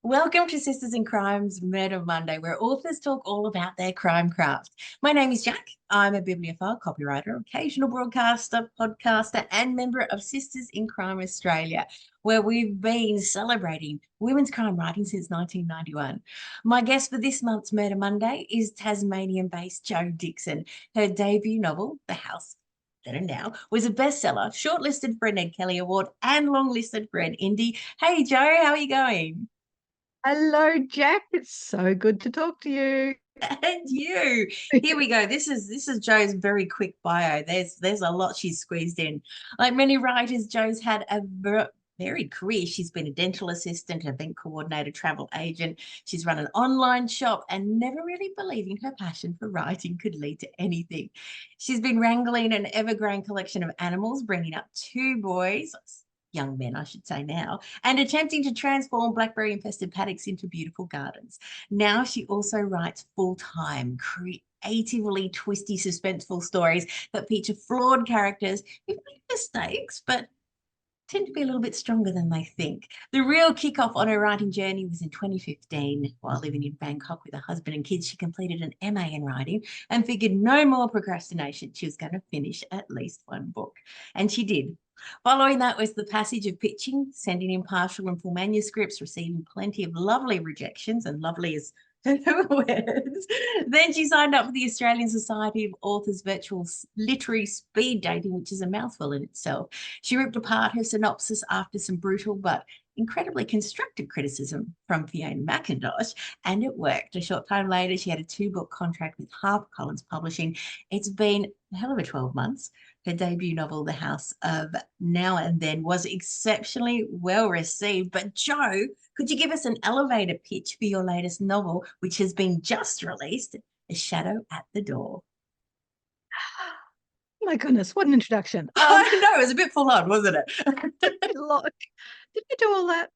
Welcome to Sisters in Crime's Murder Monday, where authors talk all about their crime craft. My name is Jacq. I'm a bibliophile, copywriter, occasional broadcaster, podcaster, and member of Sisters in Crime Australia, where we've been celebrating women's crime writing since 1991. My guest for this month's Murder Monday is Tasmanian-based Jo Dixon. Her debut novel, The House Then and Now, was a bestseller, shortlisted for an Ed Kelly Award, and longlisted for an Indie. Hey, Jo, how are you going? Hello, Jack. It's so good to talk to you. And you. Here we go. This is Jo's very quick bio. There's a lot she's squeezed in. Like many writers, Jo's had a varied career. She's been a dental assistant, event coordinator, travel agent. She's run an online shop and never really believing her passion for writing could lead to anything. She's been wrangling an ever-growing collection of animals, bringing up two boys, young men, I should say now, and attempting to transform blackberry infested paddocks into beautiful gardens. Now she also writes full-time, creatively twisty, suspenseful stories that feature flawed characters who make mistakes, but tend to be a little bit stronger than they think. The real kickoff on her writing journey was in 2015. While living in Bangkok with her husband and kids, she completed an MA in writing and figured no more procrastination. She was going to finish at least one book. And she did. Following that was the passage of pitching, sending in partial and full manuscripts, receiving plenty of lovely rejections, and lovely as words. Then she signed up for the Australian Society of Authors virtual literary speed dating, which is a mouthful in itself. She ripped apart her synopsis after some brutal but incredibly constructive criticism from Fiona McIntosh, and it worked. A short time later, she had a two-book contract with HarperCollins Publishing. It's been a hell of a 12 months. Her debut novel, The House of Now and Then, was exceptionally well received. But Jo, could you give us an elevator pitch for your latest novel, which has been just released, A Shadow at the Door? My goodness, what an introduction. I know, it was a bit full on, wasn't it? Look, did you do all that?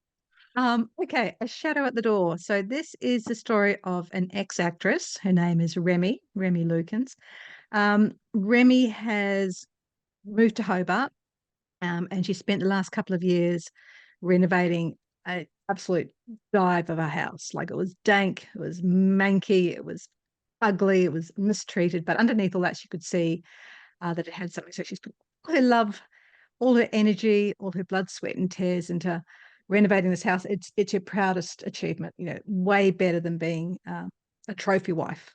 Okay, A Shadow at the Door. So this is the story of an ex-actress. Her name is Remy Lukens. Remy has moved to Hobart, and she spent the last couple of years renovating an absolute dive of a house. Like, it was dank, it was manky, it was ugly, it was mistreated, but underneath all that, she could see that it had something. So she's put all her love, all her energy, all her blood, sweat, and tears into renovating this house. It's her proudest achievement. Way better than being a trophy wife.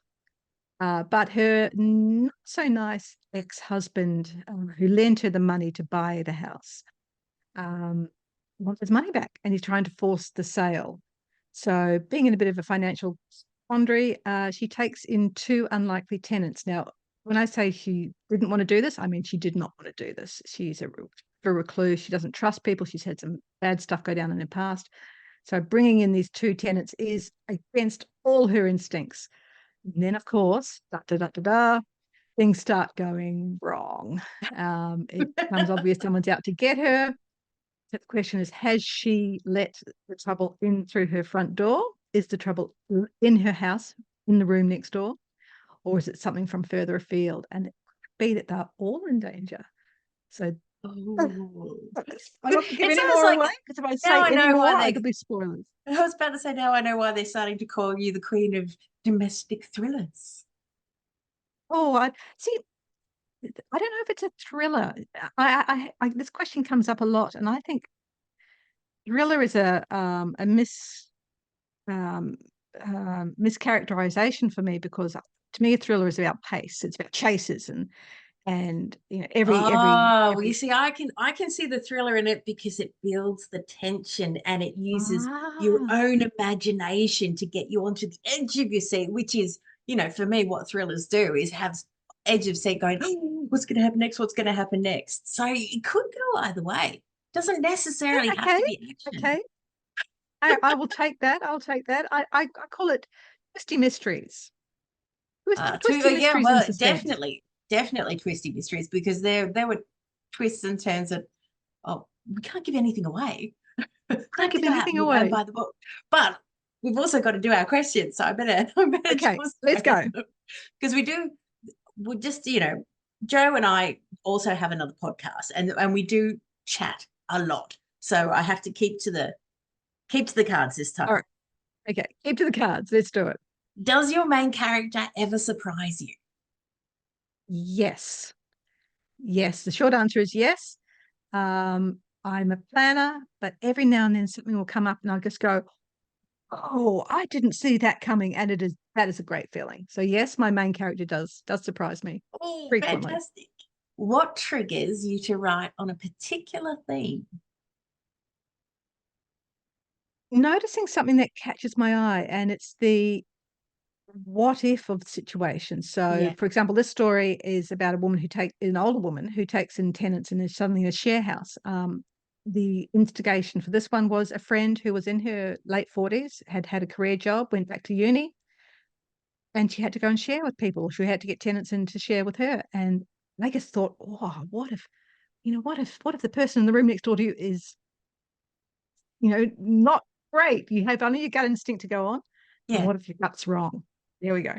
But her not so nice ex-husband, who lent her the money to buy the house, wants his money back, and he's trying to force the sale. So, being in a bit of a financial quandary, she takes in two unlikely tenants. Now, when I say she didn't want to do this, I mean she did not want to do this. She's a recluse. She doesn't trust people. She's had some bad stuff go down in her past. So bringing in these two tenants is against all her instincts. And then, of course, things start going wrong. It becomes obvious someone's out to get her. So the question is, has she let the trouble in through her front door? Is the trouble in her house, in the room next door? Or is it something from further afield? And it could be that they're all in danger. So Oh. I'm not going to give It any sounds more like away, because if I now say I any know more, why it'll be spoilers. I was about to say now I know why they're starting to call you the queen of domestic thrillers. Oh, I see. I don't know if it's a thriller. This question comes up a lot, and I think thriller is a um, mischaracterization for me, because to me a thriller is about pace. It's about chases, and Oh, you every see, I can see the thriller in it because it builds the tension and it uses your ah own imagination to get you onto the edge of your seat, which is, for me, what thrillers do is have edge of seat going, oh, what's going to happen next? What's going to happen next? So it could go either way. Doesn't yeah, necessarily have okay, to be action. okay. I will take that. I'll take that. I call it twisty mysteries. Twisty Yeah, mysteries and well, suspense. definitely twisty mysteries because there were twists and turns that, oh, we can't give anything away. Can't Can't give give out anything you and away. by the book. But we've also got to do our questions. So I better Okay, just let's go. because we just, Jo and I also have another podcast and we do chat a lot. So I have to keep to the cards this All time. right. Okay, keep to the cards. Let's do it. Does your main character ever surprise you? Yes. Yes. The short answer is yes. I'm a planner, but every now and then something will come up and I'll just go, oh, I didn't see that coming. And that is a great feeling. So yes, my main character does surprise me Oh, frequently. fantastic. What triggers you to write on a particular theme? Noticing something that catches my eye, and it's the what if of situations. So, Yeah, for example, this story is about a woman an older woman who takes in tenants in suddenly a share house. The instigation for this one was a friend who was in her late 40s, had had a career job, went back to uni, and she had to go and share with people. She had to get tenants in to share with her. And I just thought, oh, what if the person in the room next door to you is, not great? You have only your gut instinct to go on. And yeah. what if your gut's wrong? There we go.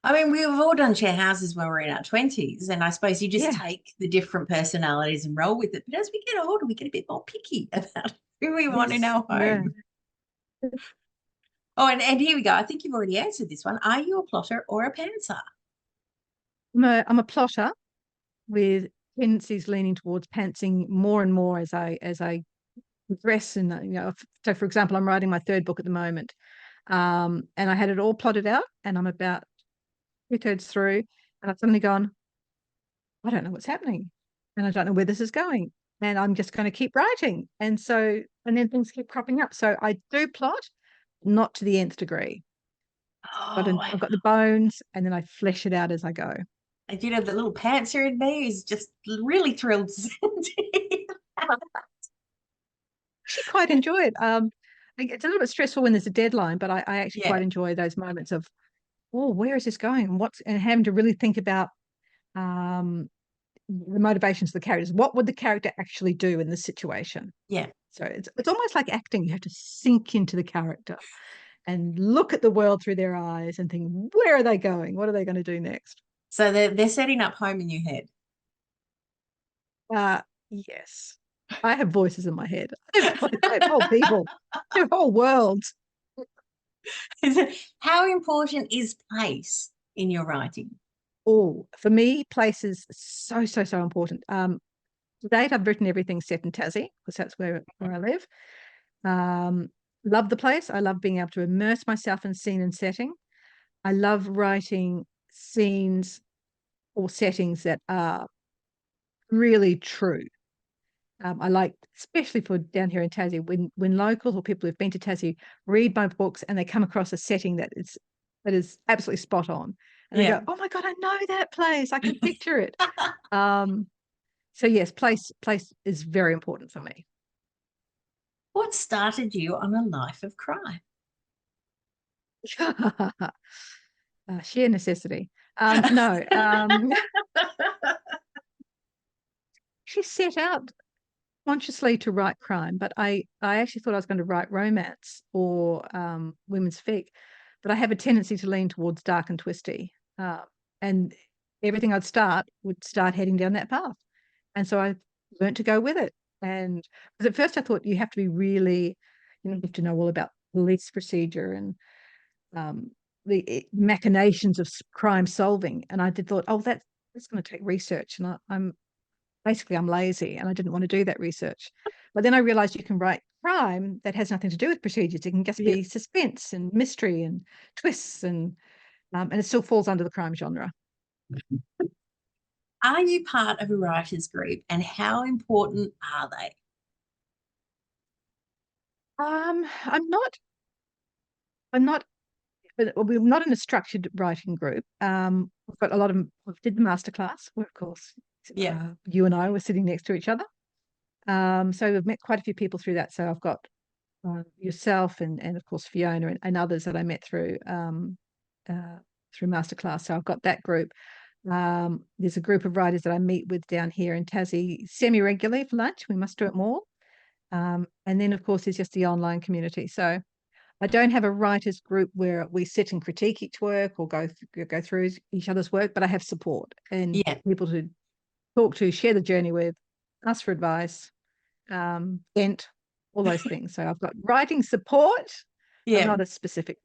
I mean, we've all done share houses when we're in our 20s, and I suppose you just Yeah. take the different personalities and roll with it. But as we get older, we get a bit more picky about who we want in Yes. our Yeah. home. Oh, and here we go. I think you've already answered this one. Are you a plotter or a pantser? I'm a plotter with tendencies leaning towards pantsing more and more as I progress. And so for example, I'm writing my third book at the moment, and I had it all plotted out, and I'm about two-thirds through, and I've suddenly gone, I don't know what's happening, and I don't know where this is going, and I'm just going to keep writing, and then things keep cropping up. So I do plot, not to the nth degree, but Oh, I've got the bones, and then I flesh it out as I go. the little pantser in me is just really thrilled to see. Actually quite enjoy it. It's a little bit stressful when there's a deadline, but I actually Yeah, quite enjoy those moments of, oh, where is this going? And having to really think about um, the motivations of the characters. What would the character actually do in this situation? yeah. So it's almost like acting. You have to sink into the character and look at the world through their eyes and think, where are they going? What are they going to do next? So they're setting up home in your head. Uh, yes. I have voices in my head. I have whole people, their whole worlds. How important is place in your writing? Oh, for me, place is so, so, so important. To date, I've written everything set in Tassie because that's where I live. Um, love the place. I love being able to immerse myself in scene and setting. I love writing scenes or settings that are really true. I like, especially for down here in Tassie, when locals or people who've been to Tassie read my books and they come across a setting that is absolutely spot on, and they Yeah. go, "Oh my God, I know that place. I can picture it." Um, so yes, place is very important for me. What started you on a life of crime? Sheer necessity. No, she set out consciously to write crime, but I actually thought I was going to write romance or women's fic, but I have a tendency to lean towards dark and twisty, and everything would start heading down that path, and so I learned to go with it. And because at first I thought you have to be really, you have to know all about police procedure and um, the machinations of crime solving, and I did thought, oh, that's going to take research, and I'm lazy and I didn't want to do that research. But then I realized you can write crime that has nothing to do with procedures. It can just Yeah. be suspense and mystery and twists, and it still falls under the crime genre. Are you part of a writers group and how important are they? I'm not, we're not in a structured writing group. We've got a lot of, we did the masterclass where, of course, Yeah. you and I were sitting next to each other. So we've met quite a few people through that. So I've got yourself and of course Fiona and others that I met uh, through masterclass. So I've got that group. There's a group of writers that I meet with down here in Tassie semi-regularly for lunch. We must do it more. And then of course there's just the online community. So I don't have a writers group where we sit and critique each work or go through each other's work, but I have support and Yeah. people to talk to, share the journey with, ask for advice, vent, all those things. So I've got writing support, I'm Yeah. not a specific.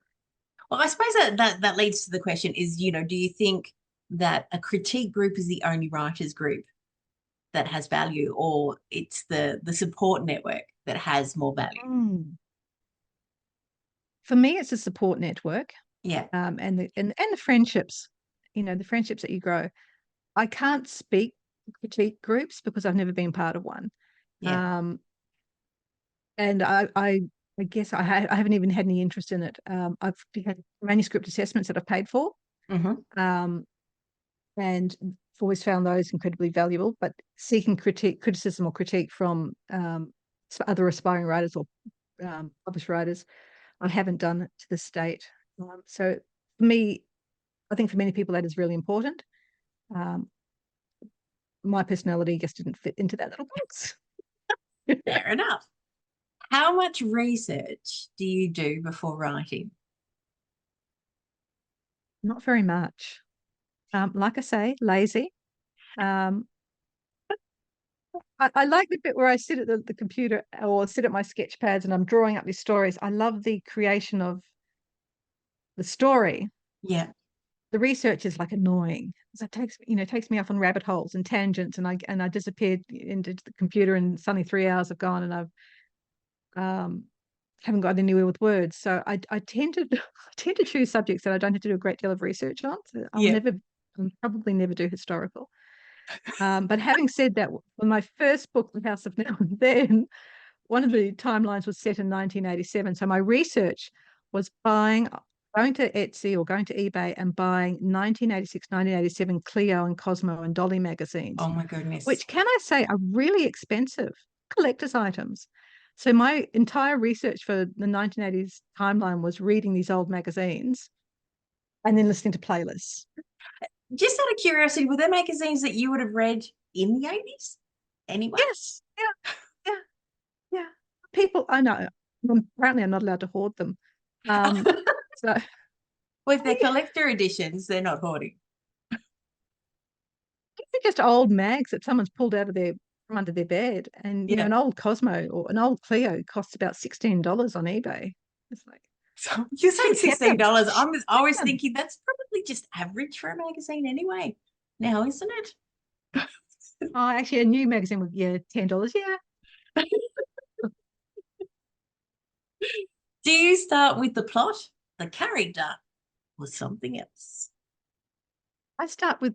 Well, I suppose that leads to the question is, do you think that a critique group is the only writers group that has value, or it's the support network that has more value? Mm. For me, it's a support network, Yeah. and the friendships, the friendships that you grow. I can't speak to critique groups because I've never been part of one. Yeah. Um, and I guess I haven't even had any interest in it. I've had manuscript assessments that I've paid for, Hmm. um, and I've always found those incredibly valuable. But seeking criticism or critique from other aspiring writers or published writers, I haven't done it to this date. So for me, I think for many people that is really important. Um, my personality just didn't fit into that little box. Fair enough. How much research do you do before writing? Not very much. Like I say, lazy. Um, I like the bit where I sit at the computer or sit at my sketch pads and I'm drawing up these stories. I love the creation of the story. Yeah. The research is like annoying. So it takes me off on rabbit holes and tangents, and I disappeared into the computer, and suddenly 3 hours have gone, and I've um, haven't got anywhere with words. So I tend to I tend to choose subjects that I don't have to do a great deal of research on. So Yeah. I'll probably never do historical. But having said that, when my first book, The House of Now and Then, one of the timelines was set in 1987. So my research was going to Etsy or going to eBay and buying 1986, 1987 Clio and Cosmo and Dolly magazines, Oh my goodness. which can I say are really expensive collector's items. So my entire research for the 1980s timeline was reading these old magazines and then listening to playlists. Just out of curiosity, were there magazines that you would have read in the 80s anyway? Yes, yeah, yeah, yeah. People, I know. Apparently, I'm not allowed to hoard them. Um, so Well, if they're yeah, collector editions, they're not hoarding. they're just old mags that someone's pulled out of their from under their bed, and Yeah. an old Cosmo or an old Clio costs about $16 on eBay. It's like So you're saying shame kept them. $16. I was Them. thinking that's probably just average for a magazine anyway. Now, isn't it? Oh, actually, a new magazine would $10. Yeah, Do you start with the plot, the character, or something else? I start with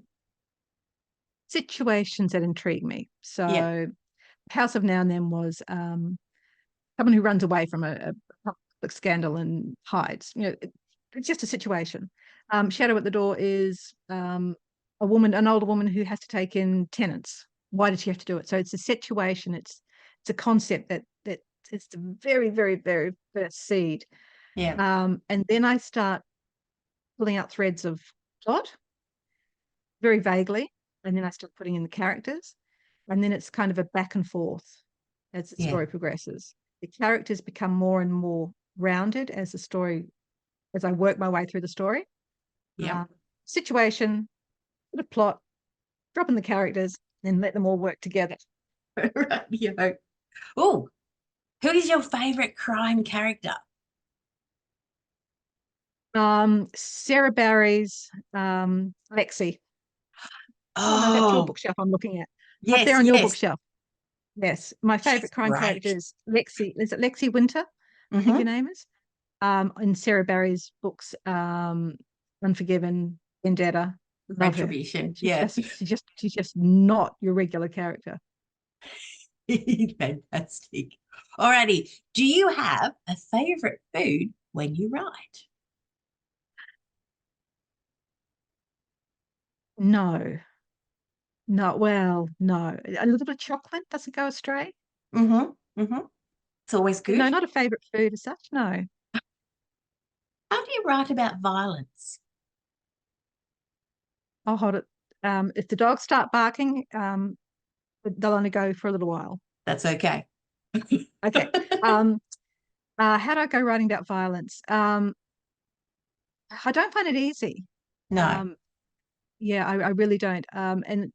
situations that intrigue me. Yeah. So, House of Now and Then was someone who runs away from a public scandal and hides. It's just a situation. Shadow at the Door is an older woman who has to take in tenants. Why did she have to do it? So it's a situation. It's a concept that is the very, very, very first seed. Yeah. And then I start pulling out threads of plot very vaguely, and then I start putting in the characters, and then it's kind of a back and forth as the Yeah. story progresses. The characters become more and more rounded as I work my way through the story. Yeah. Situation, bit of plot, drop in the characters, and let them all work together. Right. Yeah. Oh, who is your favorite crime character? Sarah Barry's Lexi. Oh no, that's your Oh, bookshelf I'm looking at. Up there yes, on your yes. bookshelf. Yes, my She's favorite crime character great. is Lexi. Is it Lexi Winter? I think her Hmm. name is. In Sarah Barry's books, Unforgiven, Vendetta. Love her. Retribution. Yeah. She's just not your regular character. Fantastic. Alrighty. Do you have a favorite food when you write? No, no, well, no. A little bit of chocolate doesn't go astray. Mm-hmm. Mm-hmm. It's always But no, good. not a favorite food as such. No. How do you write about violence? I'll hold it. If the dogs start barking, they'll only go for a little while. That's okay. Okay. How do I go writing about violence? I don't find it easy. No. Um, yeah, I really don't. And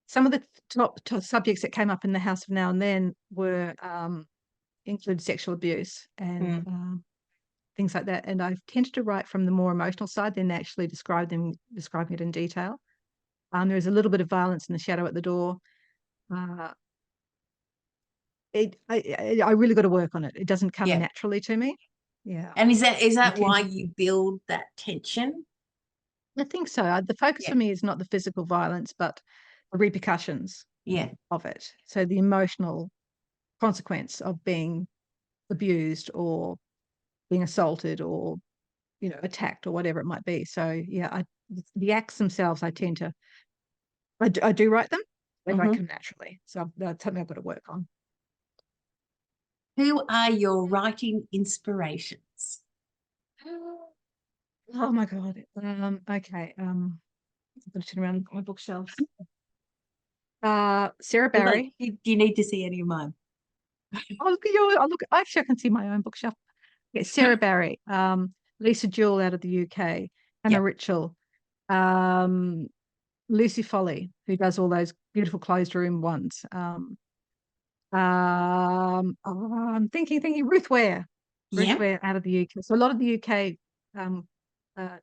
some of the top subjects that came up in the House of Now and Then were include sexual abuse and Mm. things like that. And I've tended to write from the more emotional side than actually describing it in detail. There is a little bit of violence in The Shadow at the Door. I really got to work on it. It doesn't come Yeah. naturally to me. Yeah. And is I that tend why to, you build that tension? I think so. The focus Yeah. for me is not the physical violence, but the repercussions Yeah. of it. So the emotional consequence of being abused or being assaulted or, attacked or whatever it might be. So yeah, the acts themselves, I do write them. They don't Hmm. come naturally. So that's something I've got to work on. Who are your writing inspirations? Oh my God. Okay. I'm going to turn around and look at my bookshelves. Sarah Look, Barry. do you need to see any of mine? Oh, look at your. Oh, look. Actually, I can see my own bookshelf. Yeah, Sarah Barry. Lisa Jewell out of the UK. Hannah Yep. Richell. Um, Lucy Foley, who does all those beautiful closed room ones. I'm thinking Ruth Ware. Ruth Yep. Ware out of the UK. So a lot of the UK um,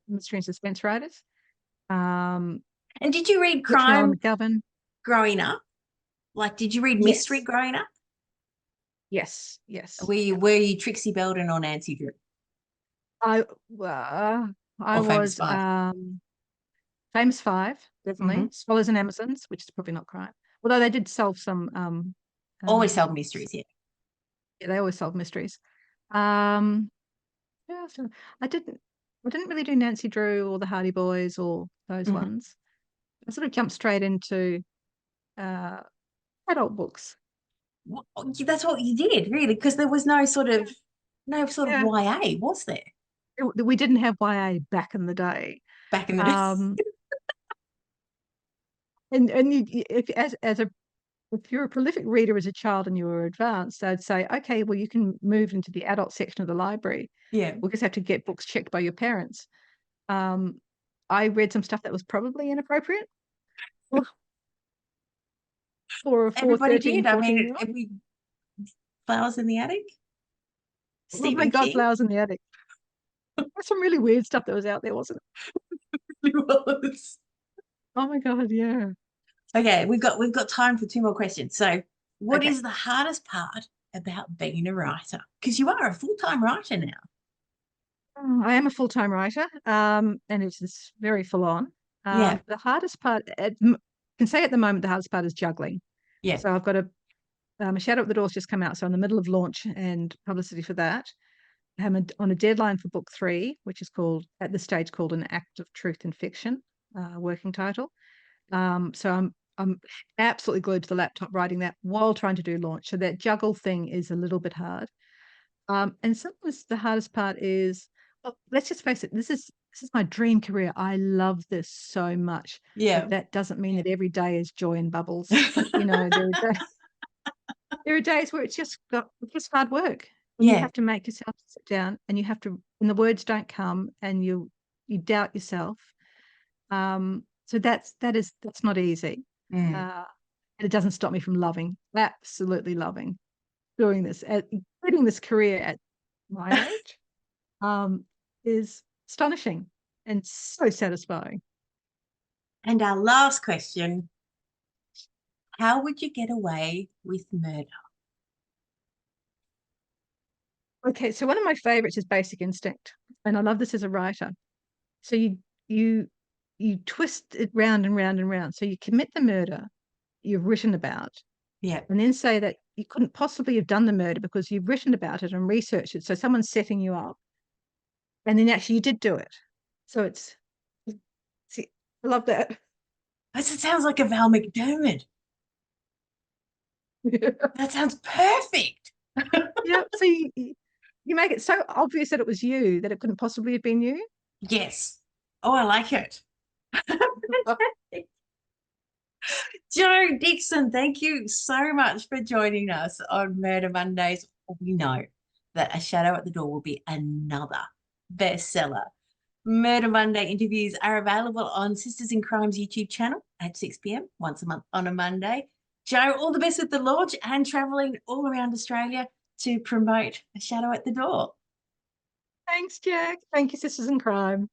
mystery and suspense writers. Um, And did you read Petronella crime McGovern. growing up? Like, did you read mystery Yes, growing up? yes. Were you Trixie Belden or Nancy Drew I I or Famous was Five? Famous Five, definitely. Hmm. Swallows and Amazons, which is probably not crime. Although they did solve some Always um solve mysteries, yeah. yeah, they always solve mysteries. Um yeah, so I didn't I didn't really do Nancy Drew or the Hardy Boys or those Hmm. ones. I sort of jumped straight into uh adult books. That's what you did, really, because there was Yeah, no sort of yeah. YA, was there, We didn't have YA back in the day. back in the day? Um and if as a if you're a prolific reader as a child and you were advanced, they'd say, okay, well, you can move into the adult section of the library. Yeah. We'll just have to get books checked by your parents. Um, I read some stuff that was probably inappropriate for, for a 4, Everybody 13, did. I mean, 14-year-old. every Flowers in the Attic, Oh my Stephen God, King. Flowers in the Attic. There's some really weird stuff that was out there, wasn't it? Was. Oh my God, yeah. Okay, we've got time for two more questions. So, what Okay. is the hardest part about being a writer? Because you are a full-time writer now. I am a full-time writer, and it's very full on. Yeah. The hardest part, can say at the moment, the hardest part is juggling. Yeah. So I've got a Shadow at the Door's just come out, so I'm in the middle of launch and publicity for that. I'm on a deadline for book 3, which is called at this stage called An Act of Truth and Fiction, working title. So I'm absolutely glued to the laptop writing that while trying to do launch. So that juggle thing is a little bit hard. And sometimes the hardest part is, well, let's just face it, this is my dream career. I love this so much. But Yeah. that doesn't mean that every day is joy and bubbles. There are days where it's just hard work. And you Yeah. have to make yourself sit down and you have to, and the words don't come and you doubt yourself. So that's not easy. Mm. Uh, and it doesn't stop me from absolutely loving doing this, including this career at my age, is astonishing and so satisfying. And our last question, how would you get away with murder? Okay, so one of my favorites is Basic Instinct, and I love this as a writer. So you you twist it round and round and round. So you commit the murder you've written about, Yeah. and then say that you couldn't possibly have done the murder because you've written about it and researched it. So someone's setting you up, and then actually you did do it. So see, I love that. It sounds like a Val McDermid. That sounds perfect. Yeah. So you make it so obvious that it was you that it couldn't possibly have been you. Yes. Oh, I like it. Jo Dixon, thank you so much for joining us on Murder Mondays. We know that A Shadow at the Door will be another bestseller. Murder Monday interviews are available on Sisters in Crime's YouTube channel at 6 p.m. once a month on a Monday. Jo, all the best with the launch and traveling all around Australia to promote A Shadow at the Door. Thanks, Jack. Thank you, Sisters in Crime.